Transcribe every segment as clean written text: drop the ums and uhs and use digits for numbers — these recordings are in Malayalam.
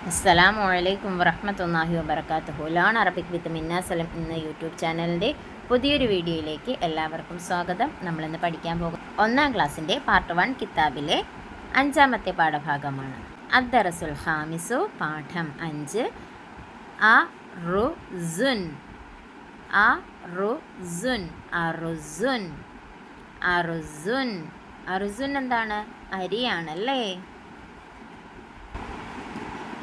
അസ്സലാമു അലൈക്കും വറഹ്മത്തുള്ളാഹി വബറകാതുഹു. ലേൺ അറബിക് വിത്ത് മിന്ന സലം എന്ന യൂട്യൂബ് ചാനലിൻ്റെ പുതിയൊരു വീഡിയോയിലേക്ക് എല്ലാവർക്കും സ്വാഗതം. നമ്മളിന്ന് പഠിക്കാൻ പോകും 1ാം ക്ലാസ്സിൻ്റെ പാർട്ട് 1 കിതാബിലെ 5ാമത്തെ പാഠഭാഗമാണ്. അദ്ദറസുൽ ഖാമിസു, പാഠം 5. അറുസുൻ. അറുസുൻ അറുസുൻ അറുസുൻ അറുസുൻ എന്താണ്? അരിയാണല്ലേ.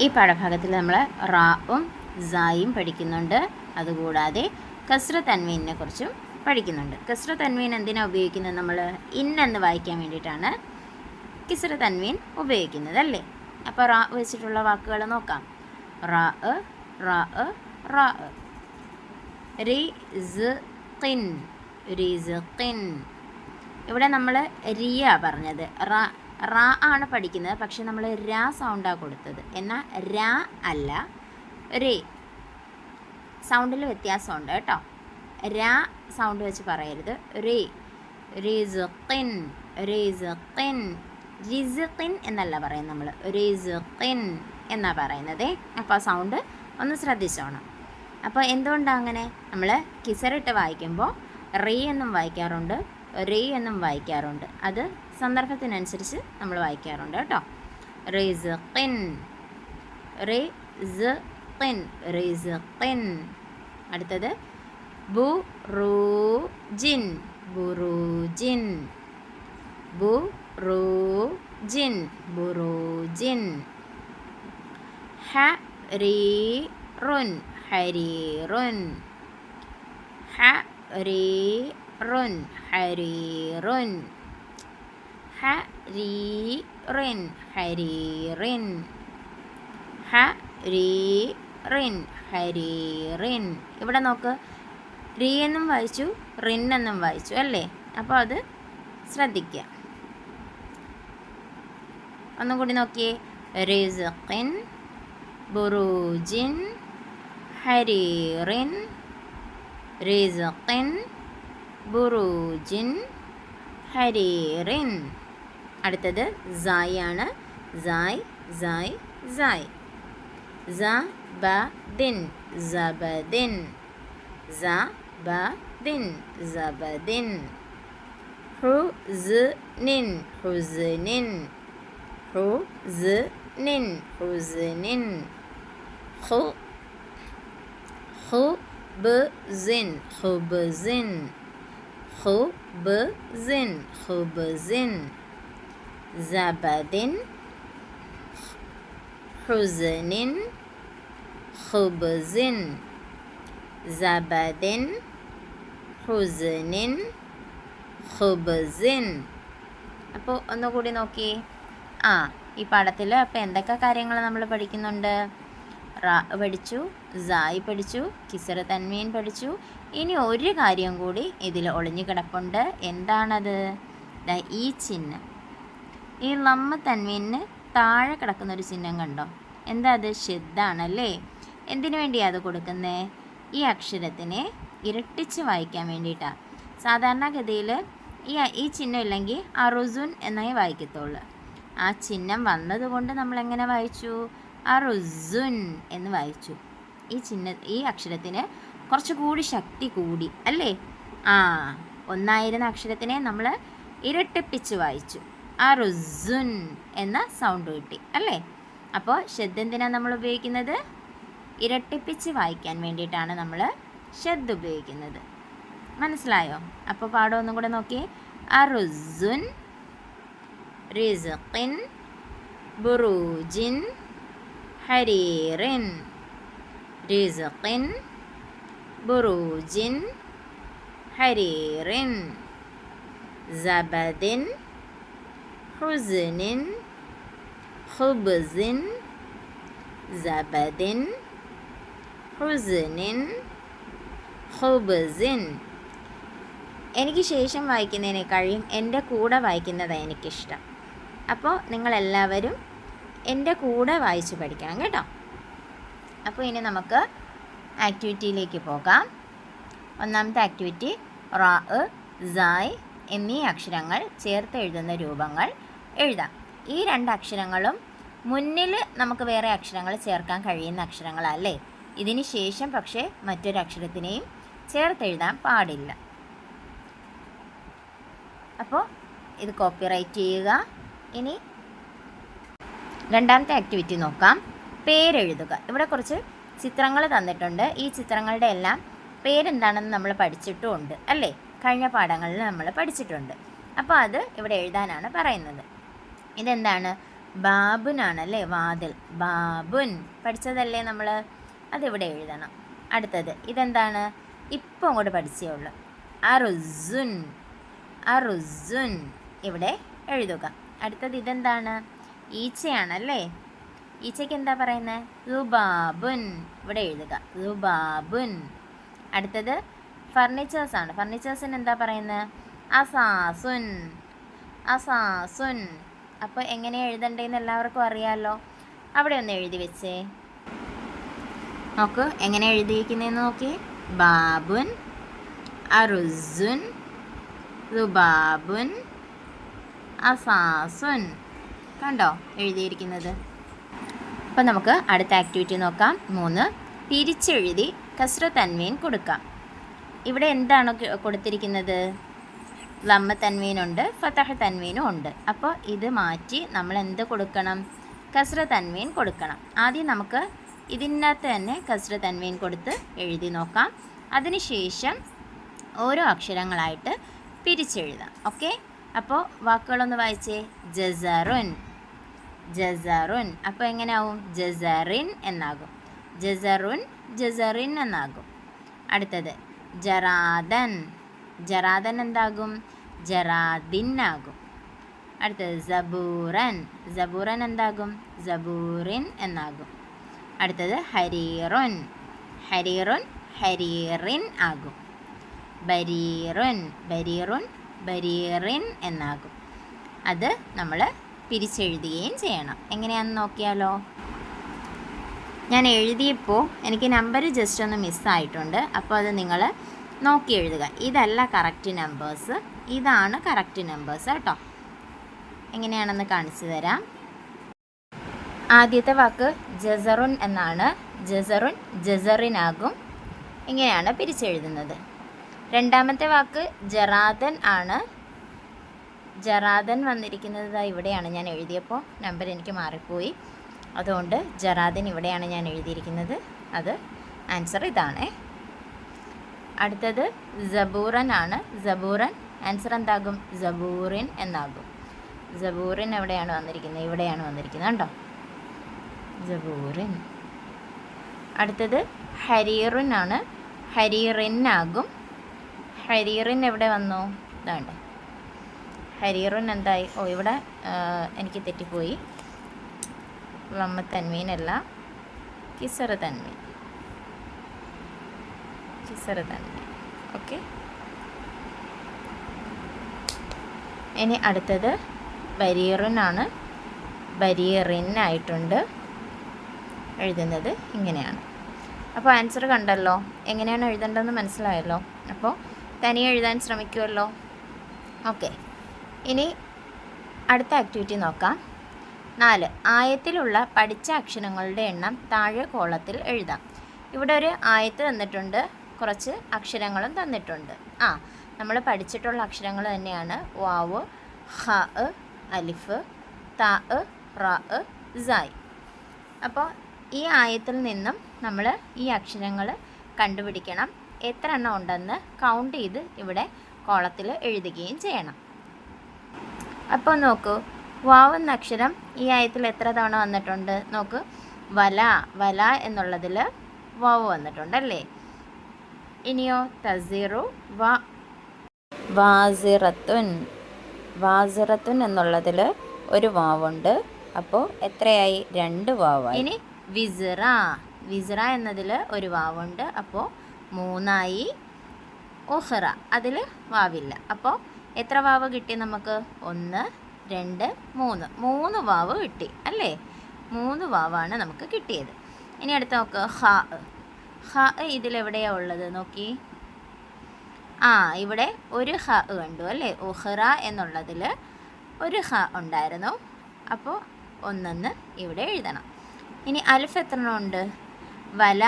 ഈ പാഠഭാഗത്തിൽ നമ്മൾ റാവും സായും പഠിക്കുന്നുണ്ട്. അതുകൂടാതെ കസ്ര തൻവീനെ കുറിച്ചും പഠിക്കുന്നുണ്ട്. കസ്ര തൻവീൻ എന്തിനാണ് ഉപയോഗിക്കുന്നത്? നമ്മൾ ഇന്നെന്ന് വായിക്കാൻ വേണ്ടിയിട്ടാണ് കിസ്ര തൻവീൻ ഉപയോഗിക്കുന്നത് അല്ലേ. അപ്പോൾ റാ വെച്ചിട്ടുള്ള വാക്കുകൾ നോക്കാം. റാ റാ റാ. റിസ്ഖിൻ റിസ്ഖിൻ. ഇവിടെ നമ്മൾ റിയ പറഞ്ഞത്. റാ ആണ് പഠിക്കുന്നത്, പക്ഷെ നമ്മൾ രാ സൗണ്ടാണ് കൊടുത്തത്. എന്നാൽ രാ അല്ല, റേ. സൗണ്ടിൽ വ്യത്യാസമുണ്ട് കേട്ടോ. രാ സൗണ്ട് വെച്ച് പറയരുത്. റേ. റിസ്ഖിൻ റിസ്ഖിൻ. റിസ്ഖിൻ എന്നല്ല പറയുന്നത്, നമ്മൾ റിസ്ഖിൻ എന്നാണ് പറയുന്നത്. അപ്പോൾ ആ സൗണ്ട് ഒന്ന് ശ്രദ്ധിച്ചോണം. അപ്പോൾ എന്തുകൊണ്ടാണ് അങ്ങനെ? നമ്മൾ കിസറിട്ട് വായിക്കുമ്പോൾ റീ എന്നും വായിക്കാറുണ്ട്, റേ എന്നും വായിക്കാറുണ്ട്. അത് സന്ദർഭത്തിനനുസരിച്ച് നമ്മൾ വായിക്കാറുണ്ട് കേട്ടോ. റിസ്ഖിൻ റിസ്ഖിൻ റിസ്ഖിൻ. അടുത്തത് ബുറൂജിൻ ബുറൂജിൻ ബുറൂജിൻ ബുറൂജിൻ. ഹരീറുൻ ഹരീറുൻ ഹരീറുൻ ഹരീറുൻ ഹരീറിൻ ഹരീറിൻ ഹരീറിൻ ഹരീറിൻ. ഇവിടെ നോക്ക്, റീ എന്നും വായിച്ചു, റിൻ എന്നും വായിച്ചു അല്ലേ. അപ്പോൾ അത് ശ്രദ്ധിക്കുക. ഒന്നും കൂടി നോക്കിയേ. റിസ്ഖിൻ ബുറൂജിൻ ഹരീറിൻ റിസ്ഖിൻ ബുറൂജിൻ ഹരീറിൻ. അടുത്തത് സായ് ആണ്. സായ് സായ് സായ്. സബദിൻ സബദിൻ സബദിൻ സബദിൻ. ഹുസ്നിൻ ഹുസ്നിൻ ഹുസ്നിൻ ഹുസ്നിൻ. ഖുബ്സിൻ ഖുബ്സിൻ ഖുബ്സിൻ ഖുബ്സിൻ. സബദിൻ ഹുസ്നിൻ ഖുബ്സിൻ. സബദിൻ ഹുസ്നിൻ ഖുബ്സിൻ. അപ്പോൾ ഒന്നുകൂടി നോക്കിയേ. ഈ പാഠത്തിൽ അപ്പോൾ എന്തൊക്കെ കാര്യങ്ങൾ നമ്മൾ പഠിക്കുന്നുണ്ട്? റാ പഠിച്ചു, സായ് പഠിച്ചു, കിസ്ര തൻവീൻ പഠിച്ചു. ഇനി ഒരു കാര്യം കൂടി ഇതിൽ ഒളിഞ്ഞു കിടപ്പുണ്ട്. എന്താണത്? ഈ ചിഹ്നം. ഈ ലമ്മ തൻവീനിന് താഴെ കിടക്കുന്നൊരു ചിഹ്നം കണ്ടോ? എന്താ അത്? ഷദ്ദാണല്ലേ. എന്തിനു വേണ്ടിയാണ് അത് കൊടുക്കുന്നത്? ഈ അക്ഷരത്തിനെ ഇരട്ടിച്ച് വായിക്കാൻ വേണ്ടിയിട്ടാണ്. സാധാരണഗതിയിൽ ഈ ചിഹ്നം ഇല്ലെങ്കിൽ അറുസുൻ എന്നേ വായിക്കത്തുള്ളൂ. ആ ചിഹ്നം വന്നതുകൊണ്ട് നമ്മൾ എങ്ങനെ വായിച്ചു? അറുസുൻ എന്ന് വായിച്ചു. ഈ അക്ഷരത്തിന് കുറച്ചുകൂടി ശക്തി കൂടി അല്ലേ. ഒന്നായിരുന്ന അക്ഷരത്തിനെ നമ്മൾ ഇരട്ടിപ്പിച്ച് വായിച്ചു. അറുസുൻ എന്ന സൗണ്ട് കിട്ടി അല്ലേ. അപ്പോൾ ഷദ് എന്തിനാണ് നമ്മൾ ഉപയോഗിക്കുന്നത്? ഇരട്ടിപ്പിച്ച് വായിക്കാൻ വേണ്ടിയിട്ടാണ് നമ്മൾ ഷദ് ഉപയോഗിക്കുന്നത്. മനസ്സിലായോ? അപ്പോൾ പാഠം ഒന്നും കൂടെ നോക്കിയേ. അറുസുൻ റിസ്ഖിൻ ബുറൂജിൻ ഹരീറിൻ റിസ്ഖിൻ ബുറൂജിൻ ഹരീറിൻ. സബദിൻ ഹുസ്നിൻ ഖുബ്സിൻ. സബദിൻ ഹുസ്നിൻ ഖുബ്സിൻ. എനിക്ക് ശേഷം വായിക്കുന്നതിനേക്കാളും എൻ്റെ കൂടെ വായിക്കുന്നതാണ് എനിക്കിഷ്ടം. അപ്പോൾ നിങ്ങളെല്ലാവരും എൻ്റെ കൂടെ വായിച്ച് പഠിക്കണം കേട്ടോ. അപ്പോൾ ഇനി നമുക്ക് ആക്ടിവിറ്റിയിലേക്ക് പോകാം. ഒന്നാമത്തെ ആക്ടിവിറ്റി, റാ സായ് എന്നീ അക്ഷരങ്ങൾ ചേർത്ത് എഴുതുന്ന രൂപങ്ങൾ എഴുതാം. ഈ രണ്ട് അക്ഷരങ്ങളും മുന്നിൽ നമുക്ക് വേറെ അക്ഷരങ്ങൾ ചേർക്കാൻ കഴിയുന്ന അക്ഷരങ്ങളല്ലേ. ഇതിന് ശേഷം പക്ഷേ മറ്റൊരു അക്ഷരത്തിനെയും ചേർത്തെഴുതാൻ പാടില്ല. അപ്പോൾ ഇത് കോപ്പിറൈറ്റ് ചെയ്യുക. ഇനി രണ്ടാമത്തെ ആക്ടിവിറ്റി നോക്കാം. പേരെഴുതുക. ഇവിടെ കുറച്ച് ചിത്രങ്ങൾ തന്നിട്ടുണ്ട്. ഈ ചിത്രങ്ങളുടെ എല്ലാം പേരെന്താണെന്ന് നമ്മൾ പഠിച്ചിട്ടുമുണ്ട് അല്ലേ, കഴിഞ്ഞ പാഠങ്ങളിൽ നമ്മൾ പഠിച്ചിട്ടുണ്ട്. അപ്പോൾ അത് ഇവിടെ എഴുതാനാണ് പറയുന്നത്. ഇതെന്താണ്? ബാബുനാണല്ലേ, വാതിൽ. ബാബുൻ പഠിച്ചതല്ലേ നമ്മൾ, അതിവിടെ എഴുതണം. അടുത്തത് ഇതെന്താണ്? ഇപ്പോൾ അങ്ങോട്ട് പഠിച്ചേ ഉള്ളൂ. അറുസുൻ. അറുസുൻ ഇവിടെ എഴുതുക. അടുത്തത് ഇതെന്താണ്? ഈച്ചയാണല്ലേ. ഈച്ചയ്ക്ക് എന്താ പറയുന്നത്? റുബാബുൻ ഇവിടെ എഴുതുക. റുബാബുൻ. അടുത്തത് ഫർണിച്ചേഴ്സാണ്. ഫർണിച്ചേഴ്സിന് എന്താ പറയുന്നത്? അസാസുൻ. അസാസുൻ. അപ്പോൾ എങ്ങനെ എഴുതണ്ടേന്ന് എല്ലാവർക്കും അറിയാമല്ലോ. അവിടെ ഒന്ന് എഴുതി വെച്ചേ. നോക്ക് എങ്ങനെ എഴുതിയിരിക്കുന്നതെന്ന് നോക്കി. ബാബുൻ, അറുസുൻ, റുബാബുൻ, അസാസുൻ. കണ്ടോ എഴുതിയിരിക്കുന്നത്? അപ്പം നമുക്ക് അടുത്ത ആക്ടിവിറ്റി നോക്കാം. 3 പിരിച്ചെഴുതി കസ്ര തൻവീൻ കൊടുക്കാം. ഇവിടെ എന്താണ് കൊടുത്തിരിക്കുന്നത്? ലമ്മ തൻവീനുണ്ട്, ഫതഹ് തൻവീനും ഉണ്ട്. അപ്പോൾ ഇത് മാറ്റി നമ്മൾ എന്ത് കൊടുക്കണം? കസ്ര തൻവീൻ കൊടുക്കണം. ആദ്യം നമുക്ക് ഇതിനകത്ത് തന്നെ കസ്ര തൻവീൻ കൊടുത്ത് എഴുതി നോക്കാം. അതിനുശേഷം ഓരോ അക്ഷരങ്ങളായിട്ട് പിരിച്ചെഴുതാം. ഓക്കെ, അപ്പോൾ വാക്കുകളൊന്ന് വായിച്ചേ. ജസറുൻ. ജസറുൻ. അപ്പോൾ എങ്ങനെയാവും? ജസറിൻ എന്നാകും. ജസറുൻ, ജസറിൻ എന്നാകും. അടുത്തത് ജറാദൻ. ജറാദൻ എന്താകും? ജറാദിൻ ആകും. അടുത്തത് സബൂറൻ. സബൂറൻ എന്താകും? സബൂറിൻ എന്നാകും. അടുത്തത് ഹരീറുൻ. ഹരീറുൻ, ഹരീറിൻ ആകും. ബരീറുൻ. ബരീറുൻ, ബരീറിൻ എന്നാകും. അത് നമ്മൾ പിരിച്ചെഴുതുകയും ചെയ്യണം. എങ്ങനെയാണെന്ന് നോക്കിയാലോ. ഞാൻ എഴുതിയപ്പോൾ എനിക്ക് നമ്പർ ജസ്റ്റ് ഒന്ന് മിസ്സായിട്ടുണ്ട്. അപ്പോൾ അത് നിങ്ങൾ നോക്കി എഴുതുക. ഇതല്ല കറക്റ്റ് നമ്പേഴ്സ്, ഇതാണ് കറക്റ്റ് നമ്പേഴ്സ് കേട്ടോ. എങ്ങനെയാണെന്ന് കാണിച്ചു തരാം. ആദ്യത്തെ വാക്ക് ജസറുൻ എന്നാണ്. ജസറുൻ ജസറിനാകും. ഇങ്ങനെയാണ് പിരിച്ചെഴുതുന്നത്. രണ്ടാമത്തെ വാക്ക് ജറാദൻ ആണ്. ജറാദൻ വന്നിരിക്കുന്നത് ഇവിടെയാണ്. ഞാൻ എഴുതിയപ്പോൾ നമ്പർ എനിക്ക് മാറിപ്പോയി, അതുകൊണ്ട് ജറാദൻ ഇവിടെയാണ് ഞാൻ എഴുതിയിരിക്കുന്നത്. അത് ആൻസർ ഇതാണ്. അടുത്തത് സബൂറൻ ആണ്. സബൂറൻ ആൻസർ എന്താകും? സബൂറിൻ എന്നാകും. സബൂറിൻ എവിടെയാണ് വന്നിരിക്കുന്നത്? ഇവിടെയാണ് വന്നിരിക്കുന്നത് കണ്ടോ, സബൂറിൻ. അടുത്തത് ഹരീറിൻ ആണ്. ഹരീറിൻ ആകും. ഹരീറിൻ എവിടെ വന്നു? ഇതാണ്ട് ഹരീറിൻ എന്തായി? ഓ, ഇവിടെ എനിക്ക് തെറ്റിപ്പോയി. ലമ്മ തൻവീനല്ല, കിസറ തൻവീൻ. കിസറ തൻവീൻ. ഓക്കെ. ഇനി അടുത്തത് ബരീറിൻ ആണ്. ബരീറിൻ ആയിട്ടുണ്ട്. എഴുതുന്നത് ഇങ്ങനെയാണ്. അപ്പോൾ ആൻസർ കണ്ടല്ലോ. എങ്ങനെയാണ് എഴുതേണ്ടതെന്ന് മനസ്സിലായല്ലോ. അപ്പോൾ തനിയെ എഴുതാൻ ശ്രമിക്കുമല്ലോ. ഓക്കെ, ഇനി അടുത്ത ആക്ടിവിറ്റി നോക്കാം. 4 ആയത്തിലുള്ള പഠിച്ച അക്ഷരങ്ങളുടെ എണ്ണം താഴെ കോളത്തിൽ എഴുതാം. ഇവിടെ ഒരു ആയത്ത് തന്നിട്ടുണ്ട്, കുറച്ച് അക്ഷരങ്ങളും തന്നിട്ടുണ്ട്. നമ്മൾ പഠിച്ചിട്ടുള്ള അക്ഷരങ്ങൾ തന്നെയാണ്. വാവ്, ഹ, അലിഫ്, ത, റ, സായ്. അപ്പോൾ ഈ ആയത്തിൽ നിന്നും നമ്മൾ ഈ അക്ഷരങ്ങൾ കണ്ടുപിടിക്കണം. എത്ര എണ്ണം ഉണ്ടെന്ന് കൗണ്ട് ചെയ്ത് ഇവിടെ കോളത്തിൽ എഴുതുകയും ചെയ്യണം. അപ്പോൾ നോക്കൂ, വാവ് എന്ന അക്ഷരം ഈ ആയത്തിൽ എത്ര തവണ വന്നിട്ടുണ്ട് നോക്ക്. വല. വല എന്നുള്ളതിൽ വാവ് വന്നിട്ടുണ്ടല്ലേ. ഇനിയോ തസീറു, വാസിറത്തുൻ. വാസിറത്തുൻ എന്നുള്ളതിൽ ഒരു വാവുണ്ട്. അപ്പോൾ എത്രയായി? 2 വാവായി. ഇനി വിസിറ. വിസിറ എന്നതിൽ ഒരു വാവുണ്ട്. അപ്പോൾ 3ആയി. ഒഹ്റ അതിൽ വാവില്ല. അപ്പോൾ എത്ര വാവ് കിട്ടി നമുക്ക്? 1, 2, 3. 3 വാവ് കിട്ടി അല്ലേ. 3 വാവാണ് നമുക്ക് കിട്ടിയത്. ഇനി അടുത്ത് നോക്ക്. ഹ. ഹ ഇതിലെവിടെയാണ് ഉള്ളത് നോക്കി. ഇവിടെ ഒരു ഹ കണ്ടു അല്ലേ. ഉഹ്റ എന്നുള്ളതിൽ ഒരു ഹ ഉണ്ടായിരുന്നു. അപ്പോൾ ഒന്നെന്ന് ഇവിടെ എഴുതണം. ഇനി അലിഫ് എത്ര എണ്ണം ഉണ്ട്? വല.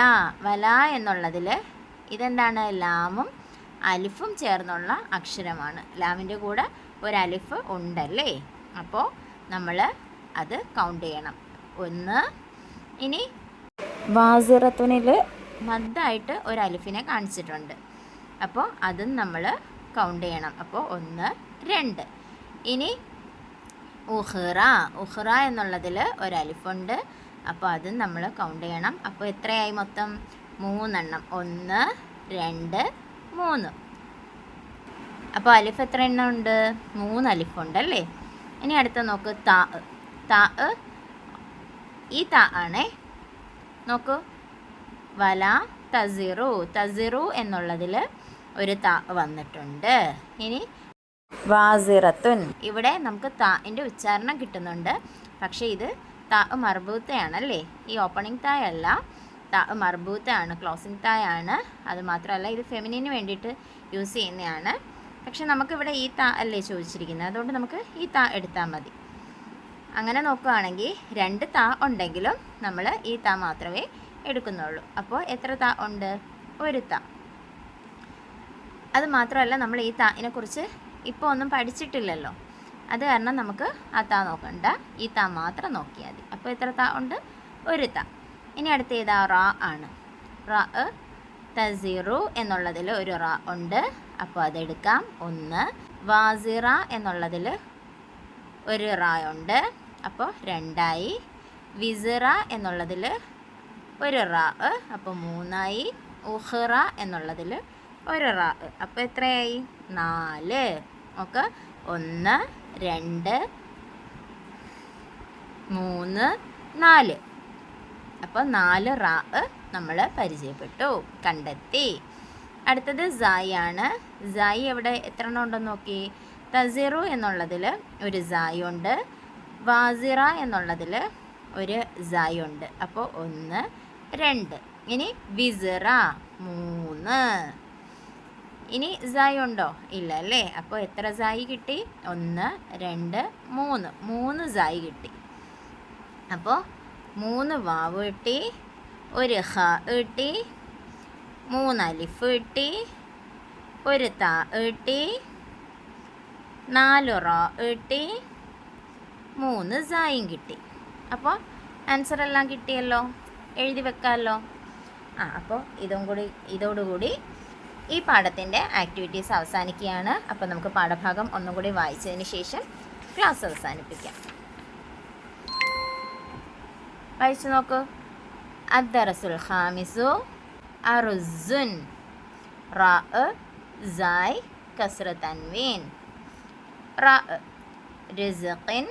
വല എന്നുള്ളതിൽ ഇതെന്താണ്? ലാമും അലിഫും ചേർന്നുള്ള അക്ഷരമാണ്. ലാമിൻ്റെ കൂടെ ഒരു അലിഫ് ഉണ്ടല്ലേ, അപ്പോൾ നമ്മൾ അത് കൗണ്ട് ചെയ്യണം. 1. ഇനി വാസിറത്തുനിൽ മദ്ദായിട്ട് ഒരു അലിഫിനെ കാണിച്ചിട്ടുണ്ട്, അപ്പോൾ അതും നമ്മൾ കൗണ്ട് ചെയ്യണം. അപ്പോൾ 1, 2. ഇനി ഉഹ്റ. ഉഹ്റ എന്നുള്ളതിൽ ഒരു അലിഫുണ്ട്, അപ്പോൾ അതും നമ്മൾ കൗണ്ട് ചെയ്യണം. അപ്പോൾ എത്രയായി മൊത്തം? 3 എണ്ണം. 1, 2, 3. അപ്പോൾ അലിഫ് എത്ര എണ്ണം ഉണ്ട്? 3 അലിഫുണ്ടല്ലേ. ഇനി അടുത്ത നോക്ക്, താ. താ, ഈ താ ആണേ. നോക്കൂ, വല തസിറു. തസിറു എന്നുള്ളതിൽ ഒരു താ വന്നിട്ടുണ്ട്. ഇനി വാസിറത്തുൻ. ഇവിടെ നമുക്ക് താൻ്റെ ഉച്ചാരണം കിട്ടുന്നുണ്ട്, പക്ഷേ ഇത് താ മർബൂത്തയാണല്ലേ. ഈ ഓപ്പണിംഗ് തായ അല്ല, താ മർബൂത്തയാണ്, ക്ലോസിംഗ് തായാണ്. അത് മാത്രമല്ല ഇത് ഫെമിനിന് വേണ്ടിയിട്ട് യൂസ് ചെയ്യുന്നതാണ്. പക്ഷെ നമുക്കിവിടെ ഈ താ അല്ലേ ചോദിച്ചിരിക്കുന്നത്, അതുകൊണ്ട് നമുക്ക് ഈ താ എടുത്താൽ മതി. അങ്ങനെ നോക്കുകയാണെങ്കിൽ 2 താ ഉണ്ടെങ്കിലും നമ്മൾ ഈ താ മാത്രമേ എടുക്കുന്നുള്ളൂ. അപ്പോൾ എത്ര താ ഉണ്ട്? 1 താ. അത് മാത്രമല്ല നമ്മൾ ഈ താനെ കുറിച്ച് ഇപ്പോൾ ഒന്നും പഠിച്ചിട്ടില്ലല്ലോ, അത് കാരണം നമുക്ക് ആ താ നോക്കണ്ട, ഈ താ മാത്രം നോക്കിയാൽ മതി. അപ്പോൾ എത്ര താ ഉണ്ട്? 1 താ. ഇനി അടുത്ത ഏതാ? റാ ആണ്. റാ. തസിറു എന്നുള്ളതിൽ ഒരു റാ ഉണ്ട്, അപ്പോൾ അതെടുക്കാം. 1. വാസിറ എന്നുള്ളതിൽ ഒരു റാ ഉണ്ട്, അപ്പോൾ 2ആയി. വിസിറ എന്നുള്ളതിൽ ഒരു റാ, അപ്പോൾ 3ആയി. ഉഹ്റ എന്നുള്ളതിൽ ഒരു റാ, അപ്പോൾ എത്രയായി? 4. ഓക്കെ, 1, 2, 3, 4. അപ്പോൾ 4 റാ നമ്മൾ പരിചയപ്പെട്ടു, കണ്ടെത്തി. അടുത്തത് സായി ആണ്. സായി എവിടെ എത്ര എണ്ണം ഉണ്ടെന്ന് നോക്കി. തസിറു എന്നുള്ളതിൽ ഒരു സായി ഉണ്ട്, വാസിറ എന്നുള്ളതിൽ ഒരു സായി ഉണ്ട്, അപ്പോൾ 1, 2. ഇനി വിസിറ 3. ഇനി സായി ഉണ്ടോ? ഇല്ല അല്ലേ. അപ്പോൾ എത്ര സായി കിട്ടി? 1, 2, 3. 3 സായി കിട്ടി. അപ്പോൾ 3 വാവ് കിട്ടി, ഒരു ഹ കിട്ടി, 3 അലിഫ് കിട്ടി, ഒരു താ കിട്ടി, 4 റ കിട്ടി, 3 സായും കിട്ടി. അപ്പോൾ ആൻസർ എല്ലാം കിട്ടിയല്ലോ, എഴുതി വെക്കാമല്ലോ. അപ്പോൾ ഇതോടുകൂടി ഈ പാഠത്തിൻ്റെ ആക്ടിവിറ്റീസ് അവസാനിക്കുകയാണ്. അപ്പോൾ നമുക്ക് പാഠഭാഗം ഒന്നും കൂടി വായിച്ചതിന് ശേഷം ക്ലാസ് അവസാനിപ്പിക്കാം. വായിച്ചു നോക്കൂ. അദ്ദറസുൽ ഖാമിസു അറുസുൻ. റാ സായ് കസ്ര തൻവീൻ. റാ റിസ്ഖിൻ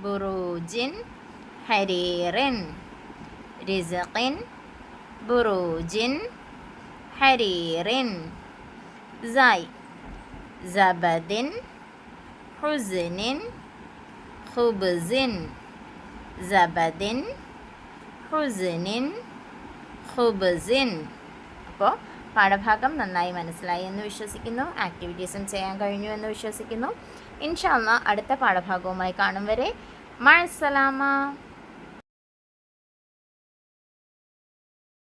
ബുറൂജിൻ ഹരീറിൻ. റിസ്ഖിൻ ബുറൂജിൻ ഹരീറിൻ. സായ് സബദിൻ ഹുസ്നിൻ ഖുബ്സിൻ. സബദിൻ ഹുസ്നിൻ ഖുബ്സിൻ. അപ്പോൾ പാഠഭാഗം നന്നായി മനസ്സിലായി എന്ന് വിശ്വസിക്കുന്നു. ആക്ടിവിറ്റീസും ചെയ്യാൻ കഴിഞ്ഞു എന്ന് വിശ്വസിക്കുന്നു. ഇൻഷാ അല്ലാഹ് അടുത്ത പാഠഭാഗവുമായി കാണും വരെ മഅസ്സലാമ.